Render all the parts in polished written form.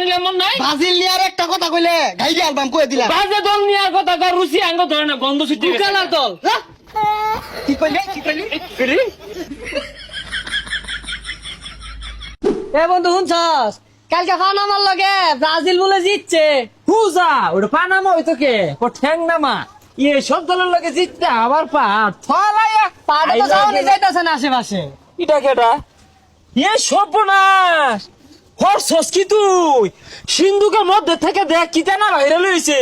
নিলে মন নাই ব্রাজিল নিয়ার একটা কথা কইলে গাইডি অ্যালবাম কই দিলাম বাজে দল নিয়ে কথা কর রুচি আঙ্গ ধরে না গন্ধ ছুটি দুকালার দল কি কইলে এ বন্ধু শুনছস কালকে ফানামার লগে ব্রাজিল বলে জিতছে। হুজা ওটা পানামা হইতো কে ও ঠ্যাং নামা ইয়ে সব দলের লগে জিততে আবার পা থলায়া পাড়ে তো যাওনি যাইতাছে না আশেপাশে। এটা কেটা ইয়ে সর্বনাশ হরছস কি তুই সিন্ধুকের মধ্যে থেকে দেখ কি না ভাইরাল হইছে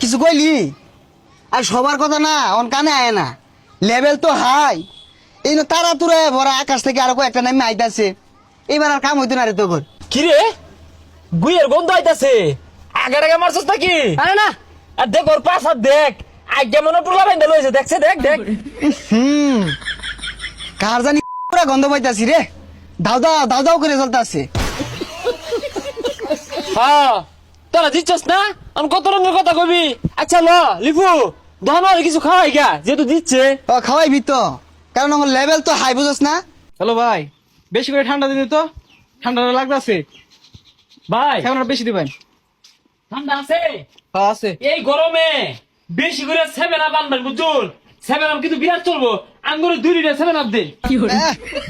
কিছু কইলি আর সবার কথা না অন কানে আয় না লেভেল তো হাই এই না তারা তুরে ভরা আকাশ থেকে আরো কয়েকটা নামে আইতাছে এবার আর কাম হইতো না রে তোর কি রে গুইয়ের গন্ধ আইতাছে আগার আগে মারছস নাকি আরে না আর দেখ ওর পাশ আর দেখ আগে মনে টুলা বাইন্দা লইছে দেখছে দেখ দেখ কার জানি পুরা গন্ধ পাইতাছি রে দাও দাও দাও দাও করে চলতাছে হ্যাঁ তোরা দিচ্ছস না আমি কত রঙের কথা কবি আচ্ছা ল লিপু দহন আর কিছু খাওয়াই গা যেহেতু দিচ্ছে ও খাওয়াইবি তো কারণ আমার লেভেল তো হাই বুঝছ না হ্যালো ভাই বেশি করে ঠান্ডা দিন তো ঠান্ডা লাগতেছে ভাই কেমন বেশি দিবেন ঠান্ডা আছে আছে এই গরমে বেশি করে সেভেন আপ আনবেন বুঝুন সেভেন আপ কিন্তু বিরাট চলবো আঙ্গুরে 2 লিটার সেভেন আপ দেন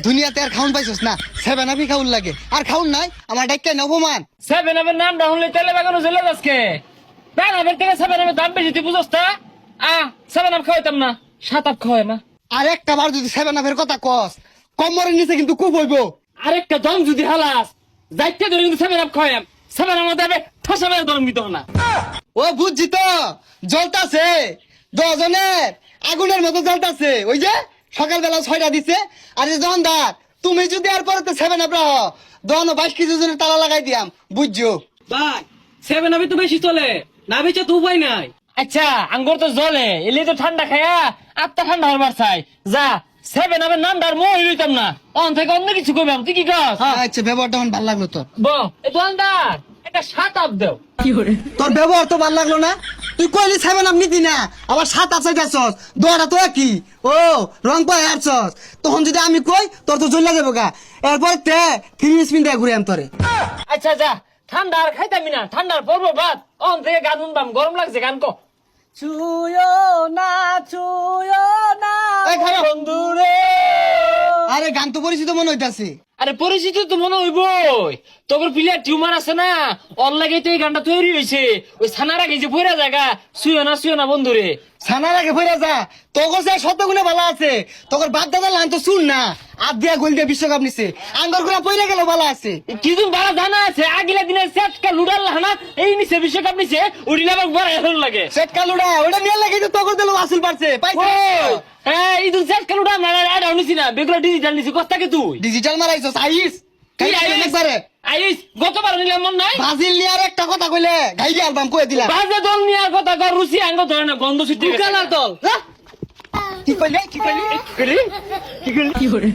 দুনিয়াতে আর খাউন পাইছস না সেভেন আপই খাউন লাগে আর খাউন নাই আমার ডাক্তার অপমান সেভেন আপের নাম ডাউনলে তেলে বাগানো চলে যাচ্ছে তার আবার থেকে সেভেন আপের দাম বেশি তুই বুঝছ তা সেভেন আপ খাওয়াইতাম না 7 আপ খাওয়াই না আর একটা বার যদি সেভেন আপের কথা কস কমরের নিচে কিন্তু খুব হইব আরেকটা দম যদি হালাস যাইতে ধরে কিন্তু সেভেন আপ খাওয়াইম সেভেন আপ দেবে ঠাসা মেরে দম দিতে না ও বুঝছি তো জ্বলতাছে দজনের আগুনের মতো জ্বলতাছে ওই যে সকালবেলা 6টা দিছে আর যে জনদার তুমি যদি আর পরে সেভেন আপ রাহ দন 22 কেজি ওজনের তালা লাগাই দিয়াম বুঝছো ভাই সেভেন আপি তো বেশি চলে না বেচে তো উপায় নাই আচ্ছা আঙ্গুর তো জলে এলে তো ঠান্ডা খায়া আত্মা ঠান্ডা হবার চাই যা সেভেন আপের নাম ডার মই লইতাম না অন থেকে অন্য কিছু কইবাম তুই কি কস আচ্ছা ব্যবহারটা আমার ভালো লাগলো তোর এই দোকানদার একটা 7 আপ দেও তোর ব্যবহার তো ভালো লাগলো না তুই কইলি সেভেন আপ নিতি না আবার 7 আপ চাইতাছস দোয়াটা তো কি ও রং পায় আরছস তখন যদি আমি কই তোর তো জ্বলা যাবো গা এরপর তে 3 স্পিন দিয়ে ঘুরে আম তোরে আচ্ছা যা ঠান্ডা আর খাইতামি না ঠান্ডার পর্ব বাদ অন থেকে গান শুনবাম গরম লাগছে গান কো ছুঁয়ো না এই খারাপ। বন্ধুরে আরে গান তো পরিচিত মনে হইতাছে আরে পরিচিত তো মনে হইবই তোর প্লেয়ার টিউমার আছে না অন লাগে তো এই গানটা তৈরি হয়েছে ওই ছানার আগে যে পয়রা জায়গা শুয়ে না বন্ধুরে ছানার আগে ফিরে যা তোর যে শতগুলো ভালো আছে তোর বাপ দাদা লাইন তো শুন না আর দিয়া গোল দিয়ে বিশ্বকাপ নিছে আঙ্গর গুলা পয়রা গেল ভালো আছে কিছু ভালো জানা আছে আগিলা দিনের সেটকা লুডাল হানা এই নিচে বিশ্বকাপ নিছে উড়ি নামক বড় এখন লাগে সেট কালুডা ওটা নিয়ে লাগে তো তোর দিল আসল পারছে পাইছে হ্যাঁ এই দুই সেট কালুডা না আড়া নিছি না বেগুলা ডিজিটাল নিছি কষ্ট কি তুই ডিজিটাল মারাইছস আইস কি খাই আইস? একবারে আইস গতবার নিলাম মন নাই ব্রাজিল নিয়ার একটা কথা কইলে গাইডি অ্যালবাম কই দিলাম বাজে দল নিয়ে কথা কর রুচি আঙ্গ ধরে না গন্ধ ছুটি দুকালার দল কি কইলে কি করি কি করে